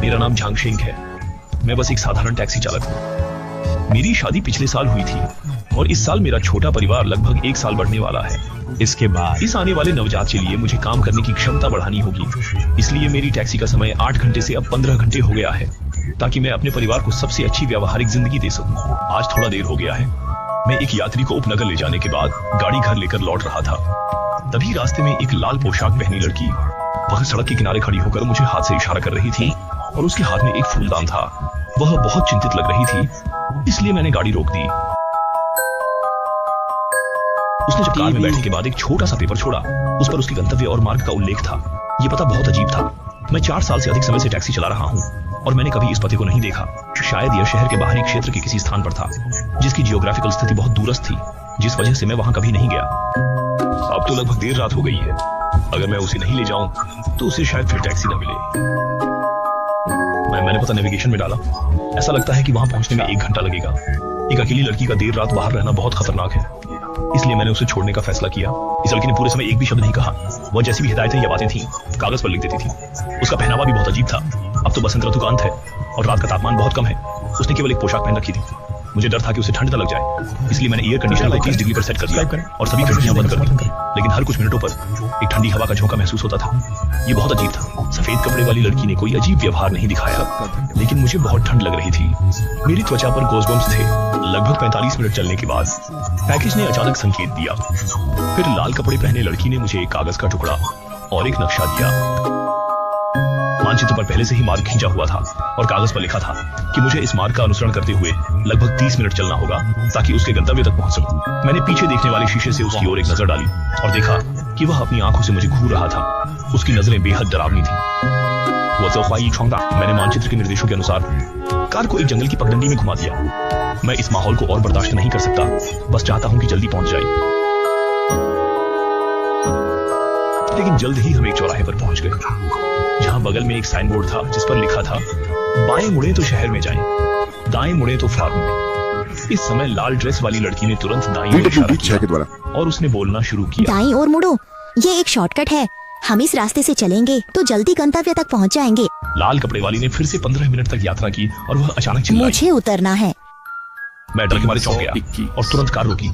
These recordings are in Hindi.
मेरा नाम झांग सिंह है। मैं बस एक साधारण टैक्सी चालक हूँ। मेरी शादी पिछले साल हुई थी और इस साल मेरा छोटा परिवार लगभग 1 साल बढ़ने वाला है। इसके बाद इस आने वाले नवजात के लिए मुझे काम करने की क्षमता बढ़ानी होगी, इसलिए मेरी टैक्सी का समय 8 घंटे से अब 15 घंटे हो गया है, ताकि मैं अपने परिवार को सबसे अच्छी व्यावहारिक जिंदगी दे सकूं। आज थोड़ा देर हो गया है। मैं एक यात्री को उपनगर ले जाने के बाद गाड़ी घर लेकर लौट रहा था। तभी रास्ते में एक लाल पोशाक पहनी लड़की वह सड़क के किनारे खड़ी होकर मुझे हाथ से इशारा कर रही थी और उसके हाथ में एक फूलदान था। वह बहुत चिंतित लग रही थी, इसलिए मैंने गाड़ी रोक दी। उसने जब कार में बैठने के बाद एक छोटा सा पेपर छोड़ा, उस पर उसके गंतव्य और मार्ग का उल्लेख था। ये पता बहुत अजीब था। मैं 4 साल से अधिक समय से टैक्सी चला रहा हूँ और मैंने कभी इस पते को नहीं देखा। शायद यह शहर के बाहरी क्षेत्र के किसी स्थान पर था, जिसकी जियोग्राफिकल स्थिति बहुत दूरस्थ थी, जिस वजह से मैं वहां कभी नहीं गया। अब तो लगभग देर रात हो गई है। अगर मैं उसे नहीं ले जाऊं तो उसे शायद फिर टैक्सी न मिले। मैंने पता नेविगेशन में डाला। ऐसा लगता है कि वहां पहुंचने में 1 घंटा लगेगा। एक अकेली लड़की का देर रात बाहर रहना बहुत खतरनाक है, इसलिए मैंने उसे छोड़ने का फैसला किया। इस लड़की ने पूरे समय एक भी शब्द नहीं कहा। वह जैसी भी हिदायतें या बातें थीं, कागज पर लिख देती थी। उसका पहनावा भी बहुत अजीब था। अब तो बसंत ऋतु का अंत है और रात का तापमान बहुत कम है। उसने केवल एक पोशाक पहन रखी थी। मुझे डर था कि उसे ठंड न लग जाए, इसलिए मैंने एयर कंडीशनर को 30 डिग्री पर सेट कर दिया और सभी खिड़कियां बंद कर दी। लेकिन हर कुछ मिनटों पर एक ठंडी हवा का झोंका महसूस होता था। ये बहुत अजीब था। सफेद कपड़े वाली लड़की ने कोई अजीब व्यवहार नहीं दिखाया, लेकिन मुझे बहुत ठंड लग रही थी। मेरी त्वचा पर गोज़बम्प्स थे। लगभग 45 मिनट चलने के बाद पैकेज ने अचानक संकेत दिया। फिर लाल कपड़े पहने लड़की ने मुझे एक कागज का टुकड़ा और एक नक्शा दिया। मानचित्र पर पहले से ही मार्ग खींचा हुआ था और कागज पर लिखा था कि मुझे इस मार्ग का अनुसरण करते हुए लगभग 30 मिनट चलना होगा ताकि उसके गंतव्य तक पहुंच सकूं। मैंने पीछे देखने वाले शीशे से उसकी ओर एक नजर डाली और देखा कि वह अपनी आंखों से मुझे घूर रहा था। उसकी नजरें बेहद डरावनी थी। मैंने मानचित्र के निर्देशों के अनुसार कार को एक जंगल की पगडंडी में घुमा दिया। मैं इस माहौल को और बर्दाश्त नहीं कर सकता। बस चाहता हूं कि जल्दी पहुंच जाए। लेकिन जल्द ही हम एक चौराहे पर पहुंच गए, जहां बगल में एक साइन बोर्ड था जिस पर लिखा था, बाएं मुड़े तो शहर में जाएं, दाएं मुड़े तो फार्म में। इस समय लाल ड्रेस वाली लड़की ने तुरंत दाईं ओर इशारा किया और उसने बोलना शुरू किया, दाईं ओर मुड़ो, ये एक शॉर्टकट है। हम इस रास्ते से चलेंगे तो जल्दी गंतव्य तक पहुंच जाएंगे। लाल कपड़े वाली ने फिर से 15 मिनट तक यात्रा की और वह अचानक चिल्लाई, मुझे उतरना है। मैं डर के मारे चौंक गया और तुरंत कार रोकी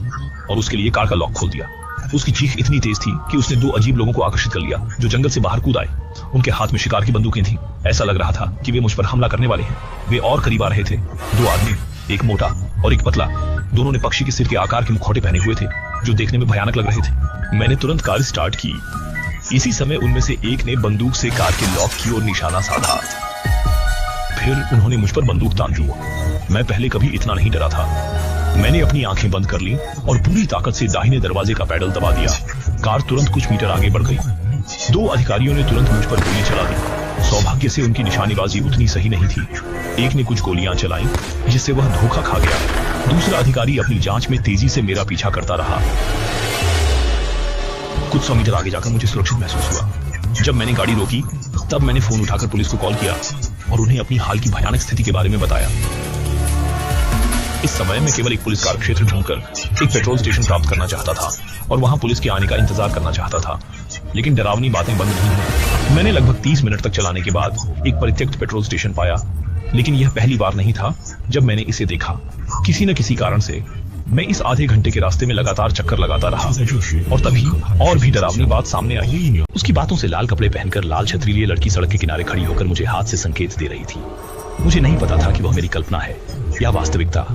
और उसके लिए कार का लॉक खोल दिया। उसकी चीख इतनी तेज थी कि उसने 2 अजीब लोगों को आकर्षित कर लिया जो जंगल से बाहर कूद आए। उनके हाथ में शिकार की बंदूकें थीं। ऐसा लग रहा था कि वे मुझ पर हमला करने वाले हैं। वे और करीब आ रहे थे। 2 आदमी, एक मोटा और एक पतला, दोनों ने पक्षी के सिर के आकार के मुखौटे पहने हुए थे जो देखने में भयानक लग रहे थे। मैंने तुरंत कार स्टार्ट की। इसी समय उनमें से एक ने बंदूक से कार के लॉक की ओर निशाना साधा। फिर उन्होंने मुझ पर बंदूक तान दी। मैं पहले कभी इतना नहीं डरा था। मैंने अपनी आंखें बंद कर ली और पूरी ताकत से दाहिने दरवाजे का पैडल दबा दिया। कार तुरंत कुछ मीटर आगे बढ़ गई। 2 अधिकारियों ने तुरंत मुझ पर गोली चला दी। सौभाग्य से उनकी निशानेबाजी उतनी सही नहीं थी। एक ने कुछ गोलियां चलाई जिससे वह धोखा खा गया। दूसरा अधिकारी अपनी जांच में तेजी से मेरा पीछा करता रहा। कुछ 100 मीटर आगे जाकर मुझे सुरक्षित महसूस हुआ। जब मैंने गाड़ी रोकी तब मैंने फोन उठाकर पुलिस को कॉल किया और उन्हें अपनी हाल की भयानक स्थिति के बारे में बताया। इस समय मैं केवल एक पुलिस कार्यक्षेत्र ढूंढकर एक पेट्रोल स्टेशन प्राप्त करना चाहता था और वहां पुलिस के आने का इंतजार करना चाहता था, लेकिन डरावनी बातें बंद नहीं हुई। मैंने लगभग 30 मिनट तक चलाने के बाद एक परित्यक्त पेट्रोल स्टेशन पाया, लेकिन यह पहली बार नहीं था जब मैंने इसे देखा। किसी न किसी कारण से मैं इस आधे घंटे के रास्ते में लगातार चक्कर लगाता रहा और तभी और भी डरावनी बात सामने आई। उसकी बातों से लाल कपड़े पहनकर लाल छतरी लिए लड़की सड़क के किनारे खड़ी होकर मुझे हाथ से संकेत दे रही थी। मुझे नहीं पता था कि वह मेरी कल्पना है या वास्तविकता।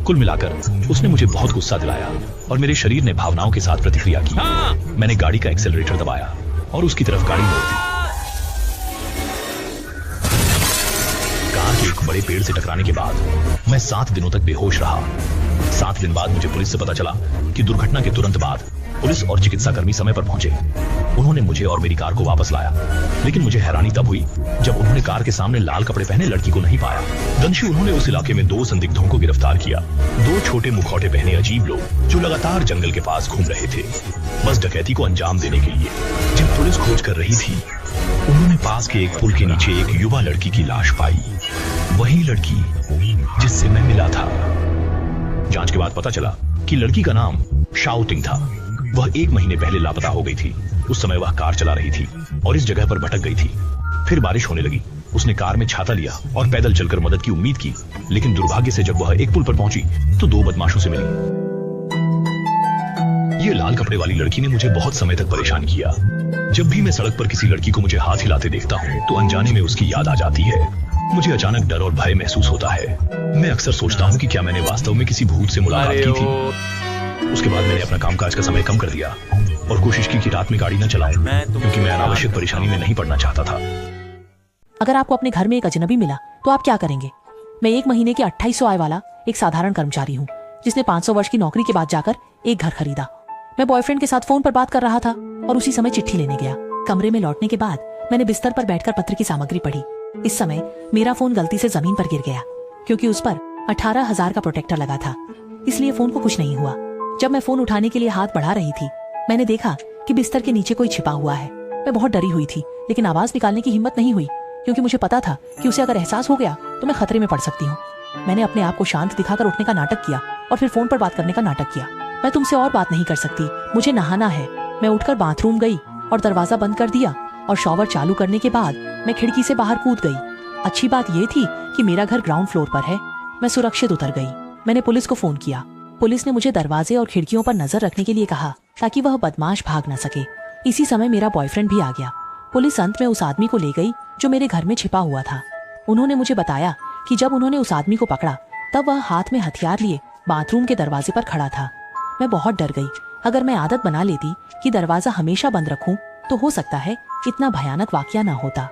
कुल मिलाकर उसने मुझे बहुत गुस्सा दिलाया और मेरे शरीर ने भावनाओं के साथ प्रतिक्रिया की। मैंने गाड़ी का एक्सेलरेटर दबाया और उसकी तरफ गाड़ी मोड़ दी। कार के एक बड़े पेड़ से टकराने के बाद मैं 7 दिनों तक बेहोश रहा। 7 दिन बाद मुझे पुलिस से पता चला कि दुर्घटना के तुरंत बाद पुलिस और चिकित्साकर्मी समय पर पहुंचे। उन्होंने मुझे और मेरी कार को वापस लाया, लेकिन मुझे हैरानी तब हुई जब उन्होंने कार के सामने लाल कपड़े पहने लड़की को नहीं पाया। दंशु उन्होंने उस इलाके में 2 संदिग्धों को गिरफ्तार किया। 2 छोटे मुखौटे पहने अजीब लोग जो लगातार जंगल के पास घूम रहे थे, बस डकैती को अंजाम देने के लिए। जब पुलिस खोज कर रही थी, उन्होंने पास के एक पुल के नीचे एक युवा लड़की की लाश पाई। वही लड़की जिससे मैं मिला था। जांच के बाद पता चला कि लड़की का नाम शाओटिंग था। वह 1 महीने पहले लापता हो गई थी। उस समय वह कार चला रही थी और इस जगह पर भटक गई थी। फिर बारिश होने लगी उसने कार में छाता लिया और पैदल चलकर मदद की उम्मीद की, लेकिन दुर्भाग्य से जब वह एक पुल पर पहुंची तो दो बदमाशों से मिली। ये लाल कपड़े वाली लड़की ने मुझे बहुत समय तक परेशान किया। जब भी मैं सड़क पर किसी लड़की को मुझे हाथ हिलाते देखता हूँ तो अनजाने में उसकी याद आ जाती है। मुझे अचानक डर और भय महसूस होता है। मैं अक्सर सोचता हूँ कि क्या मैंने वास्तव में किसी भूत से मुलाकात की थी। उसके बाद मैंने अपना कामकाज का समय कम कर दिया और कोशिश की कि रात में गाड़ी न चलाऊं, क्योंकि मैं अनावश्यक परेशानी में नहीं पड़ना चाहता था। अगर आपको अपने घर में एक अजनबी मिला तो आप क्या करेंगे? मैं 1 महीने के 2800 आय वाला एक साधारण कर्मचारी हूँ, जिसने 500 वर्ष की नौकरी के बाद जाकर एक घर खरीदा। मैं बॉयफ्रेंड के साथ फोन पर बात कर रहा था और उसी समय चिट्ठी लेने गया। कमरे में लौटने के बाद मैंने बिस्तर पर बैठकर पत्र की सामग्री पढ़ी। इस समय मेरा फोन गलती से जमीन पर गिर गया, क्योंकि उस पर 18,000 का प्रोटेक्टर लगा था, इसलिए फोन को कुछ नहीं हुआ। जब मैं फोन उठाने के लिए हाथ बढ़ा रही थी, मैंने देखा कि बिस्तर के नीचे कोई छिपा हुआ है। मैं बहुत डरी हुई थी, लेकिन आवाज निकालने की हिम्मत नहीं हुई, क्योंकि मुझे पता था कि उसे अगर एहसास हो गया तो मैं खतरे में पड़ सकती हूँ। मैंने अपने आप को शांत दिखाकर उठने का नाटक किया और फिर फोन पर बात करने का नाटक किया। मैं तुमसे और बात नहीं कर सकती, मुझे नहाना है। मैं उठकर बाथरूम गई और दरवाजा बंद कर दिया और शॉवर चालू करने के बाद मैं खिड़की से बाहर कूद गई। अच्छी बात यह थी कि मेरा घर ग्राउंड फ्लोर पर है। मैं सुरक्षित उतर गई। मैंने पुलिस को फोन किया। पुलिस ने मुझे दरवाजे और खिड़कियों पर नजर रखने के लिए कहा, ताकि वह बदमाश भाग न सके। इसी समय मेरा बॉयफ्रेंड भी आ गया। पुलिस अंत में उस आदमी को ले गई जो मेरे घर में छिपा हुआ था। उन्होंने मुझे बताया कि जब उन्होंने उस आदमी को पकड़ा तब वह हाथ में हथियार लिए बाथरूम के दरवाजे पर खड़ा था। मैं बहुत डर गई। अगर मैं आदत बना लेती कि दरवाजा हमेशा बंद रखूं, तो हो सकता है इतना भयानक वाकया न होता।